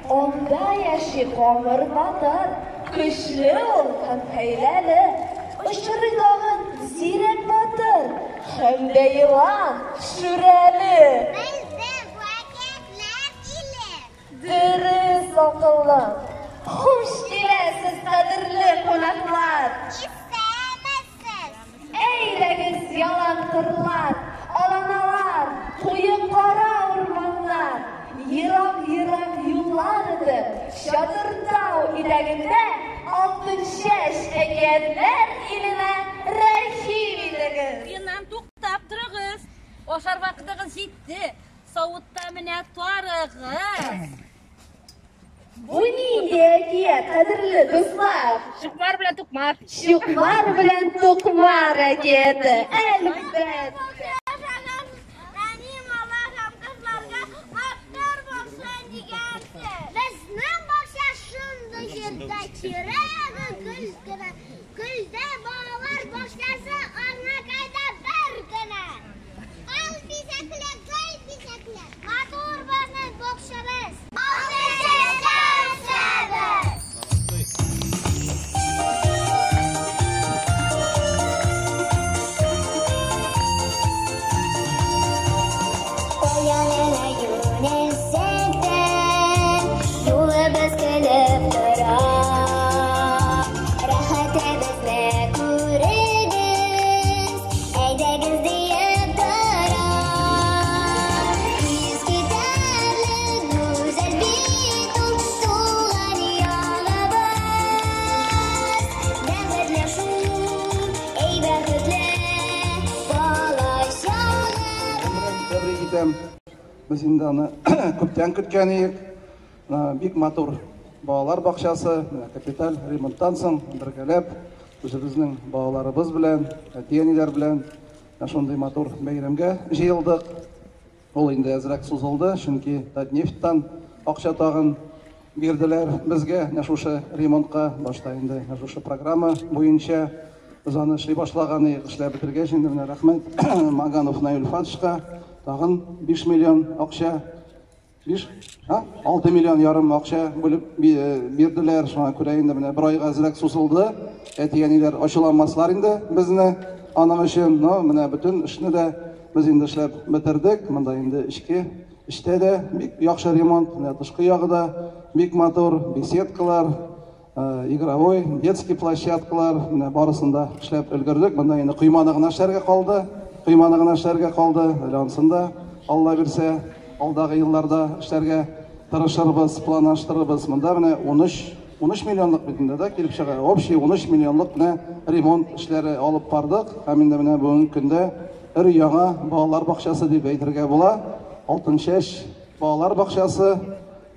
Onda yaşı qomir batır, güçlü ol hem heyleli. Işırı dağın zirek batır, hem de yılan şüreli. Bizde vakitler ile. Dürüst akıllım, hoş dilesiz kadirli konaklar. İstemezsiz. Eylegiz yalan kırlar, alanalar, koyu kara ormanlar. Yırak yollarıdır, Şadırtau ideginde altın şeş egerler iline rehimidir. Yandan to'xtab turig'iz. Oshar vaqtimiz yetdi. Sovutda minnatdorig'iz. Bu niyetiye kadirli dostlar. Shukmar bilan to'qmar. Shukmar bilan to'qmar agedi. Elbette. Gülde bağlar boşlasa ana kayda bir güne. Al bizekle gül bizekle. Matur basın bokşamız. Al bizekle sebep. Oyanına yönelsek de yolu biz kılıp durar. Biz endi uni ko'pdan kutgan edik. Bek motor bolalar bog'chasi kapital remontdan so'ng birgalab o'zimizning bolalarimiz bilan, ota-onalar bilan shunday motor bayramga jiyildik. Ol endi azroq so'zildi, chunki Tatneftdan aqsha tag'in berdilar bizga o'sha remontga. Boshda endi o'sha programma bo'yicha biz uni ishlay boshlagan edik, ishlab bitirgach endi mana rahmat Maganov Nail Fatishga tag'in 5 million aqsha 6 million yarim aqsha bo'lib berdilar. Shuna ko'ra endi mana bir oyga azroq so'zildi. Ota-onalar ochilolmaslar endi bizni ana uchun mana butun ishni de biz endi ishlab bitirdik. Bunda endi ishda de yaxshi remont, tashqi yog'ida bek motor, besedkalar, игровой, детский площадкалар, mana barisida ishlab ulgurdik. Bunda endi quymani g'ina ishlarga qoldi. Ilansında Allah berse alдағы yıllarda ishlarga tirishirmiz, planlashtiramiz. Bunda mana 13 millionlik bitinde de kelib chiqadi. Общий 13 millionlik remont ishlari olib bordik. Ham endi mana bugungi kunda bir yangi bolalar bog'chasi deb aytirga bo'la. Oltinshash bolalar bog'chasi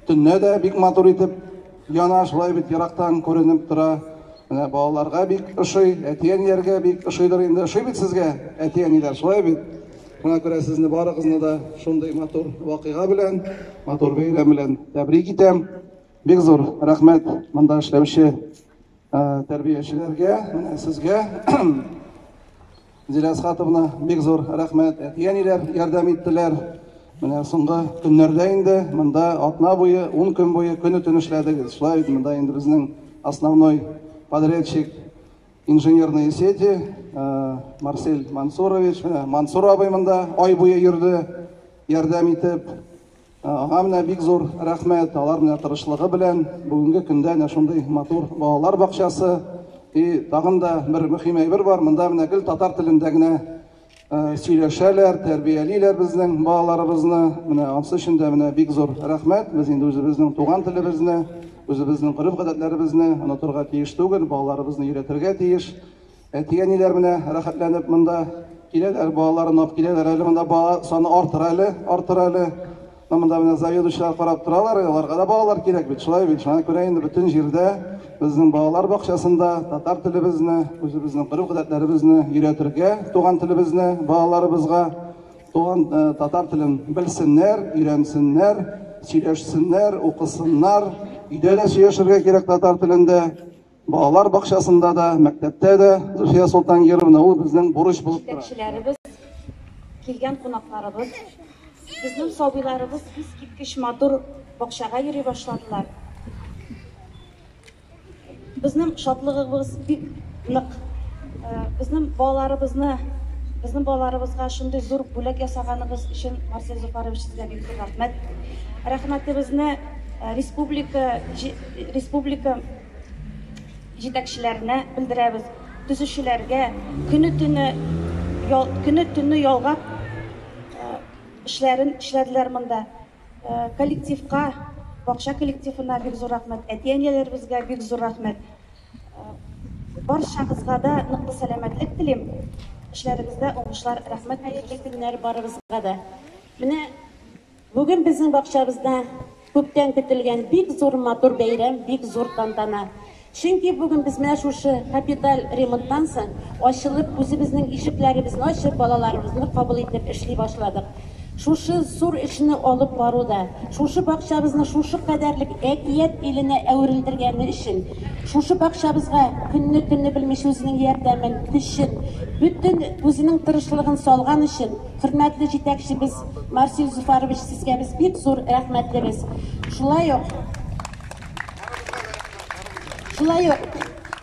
tunni de bek motor etib yana shulay bit yiroqdan ko'rinib tura. Mana bolalarga bek o'shay, ota-onalarga bek o'shaydir endi. O'shay bit sizga ota-onalar shulay bit. Buna ko'ra sizni borigingizni da shunday motor voqea bilan, motor bayram bilan tabrik etam. Bek zo'r rahmat bunda ishlovchi tarbiyachilarga, mana sizga Zilas xatovna bek zo'r rahmat. Ota-onalar yordam etdilar. Mana so'nggi kunlarda endi bunda atna bo'yi 10 kun bo'yi kuni-tun ishladik. Shulay bunda endi bizning основной подрядчик инженерные сети Марсель Мансурович, Мансур абай мында ай буе йөрде, ярдәм итеп. Аңа бик зур рәхмәт, алар менә тырышлыгы белән бүгенге көндә әнә шундый матур балалар бакчасы. Тагын да бер мөһим әйбер бар, монда менә гел татар телендә генә сөйләшәләр, тәрбиялиләр безнең балаларыбызны. Менә ансы өчен дә менә бик зур рәхмәт. Без инде үзебезнең туган телебезне, үзебезнең гореф-гадәтләребезне онытырга тиеш түгел, балаларыбызны өйрәтергә тиеш. Ota-onalar менә рәхәтләнеп монда киләләр, балаларын алып киләләр. Әле монда бала саны артыр әле. Монда менә заведующийлар карап торалар, аларга да балалар кирәк бит. Шулай бит. Шуңа күрә инде бөтен җирдә безнең балалар бакчасында татар телебезне, үзебезнең гореф-гадәтләребезне өйрәтергә, туган телебезне балаларыбызга, туган татар телен белсеннәр, өйрәнсеннәр, сөйләшсеннәр, укысыннар. Өйдә дә сөйләшергә кирәк татар телендә. Балалар бакчасында да, мәктәптә дә Зульфия Солтангировна ул безнең бурыч булып тора. Кешеләребез, килгән кунакларыбыз, безнең сабыйларыбыз искиткеч матур бакчага йөри башладылар. Безнең шатлыгыбыз бик нык. Безнең балаларыбызга шундый зур бүләк ясаганыгыз өчен Марсель Зуфарович сезгә бик зур рәхмәт. Рәхмәтебезне республика җитәкчеләренә белдерәбез. Төзүчеләргә көне-төнне ялгап эшләделәр монда. Коллективка, бакча коллективына бик зур рәхмәт. Әти-әниләребезгә бик зур рәхмәт. Барчагызга да ныклы сәламәтлек телим. Эшләрегездә уңышлар, рәхмәт, хәерле көннәр барыгызга да. Менә бүген безнең бакчабызда күптән көтелгән бик зур матур бәйрәм, бик зур тантана. Чөнки бүген без менә шушы капиталь ремонттан соң ачылып, үзебезнең ишекләребезне ачып, балаларыбызны кабул итеп эшли башладык. Шушы зур эшне алып баруда, шушы бакчабызны шушы кадәрлек әкият иленә әверелдергәне өчен, шушы бакчабызга көнне белмиш үзенең ярдәмен, көчен, бүтән үзенең тырышлыгын салган өчен, хөрмәтле җитәкчебез Марсель Зуфарович, сезгә без бик зур рәхмәтлебез. Шулай ук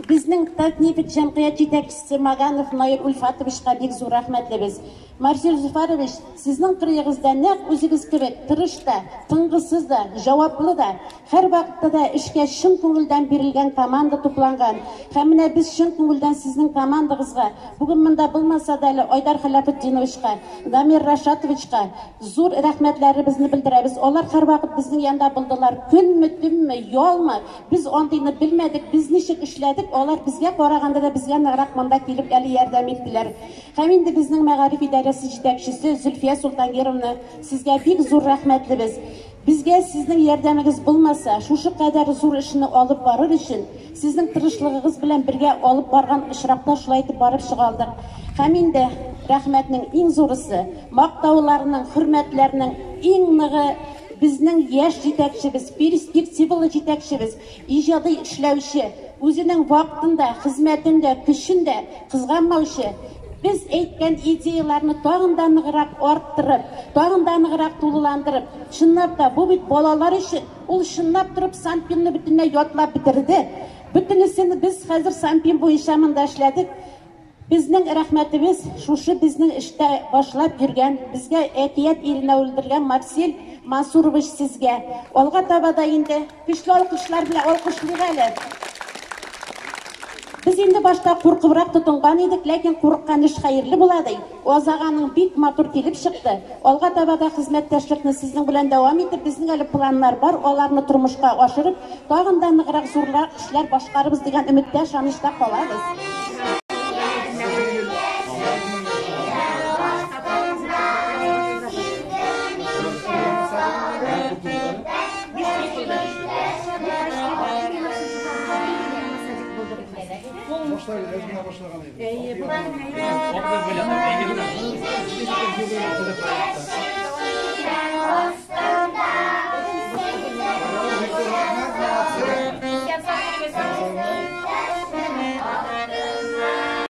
безнең Татнефть җәмгыять җитәкчесе Маганов Наир Ульфатовичка бик зур рәхмәтлебез. Марсель Зуфарович, сезнең кырыегызда нәкъ үзегез кебек тырыш та, тынгысыз да, җаваплы да, һәр вакытта да эшкә чын күңелдән бирелгән команда тупланган. Һәм менә без чын күңелдән сезнең командагызга, бүген монда булмаса да әле Айдар Хәләфетдиновичка, Дамир Рашатовичка зур рәхмәтләребезне белдерәбез. Алар һәр вакыт безнең янда булдылар. Көнме, төнме, ялмы, без андыйны белмәдек, без ничек эшләдек, алар безгә караганда да безгә ныграк монда килеп әле ярдәм иттеләр. Һәм инде безнең мәгариф идарәсе җитәкчесе Зөлфия Султангировна, сезгә бик зур рәхмәтлебез. Безгә сезнең ярдәмегез булмаса, шушы кадәр зур эшне алып барыр өчен, сезнең тырышлыгыгыз белән бергә алып барган очракта шулай итеп барып чыгалдык. Һәм инде рәхмәтнең иң зурысы, мактауларның, хөрмәтләрнең иң ныгы безнең яшь җитәкчебез, перспективалы җитәкчебез, иҗади эшләүче, үзенең вакытында, хезмәтендә, көчендә кызганмаучы, biz әйткән идеяларны тагын да ныграк арттырып, тагын да ныграк тулыландырып, чынлап та бу бит балалар өчен, ул чынлап торып Санпинны бөтенләй ятлап бетерде. Бөтенесен biz хәзер Санпин буенча монда эшләдек. Безнең рәхмәтебез шушы безнең эштә башлап йөргән, безгә әкият иленә үлдергән Марсель Мансурович сезгә. Алга таба да инде көчле алкышлар белән алкышлык әле. Biz инде башта куркыбрак тотынган идек, ләкин курыккан эш хәерле була ди. Азаганың бик матур килеп чыкты. Алга таба да хезмәттәшлекне сезнең белән дәвам итеп, безнең әле планнар бар, аларны тормышка ашырып, тагын да ныграк зурлар эшләр башкарыбыз дигән өметтә, шанышта калабыз. Başlayalım, başlayalım.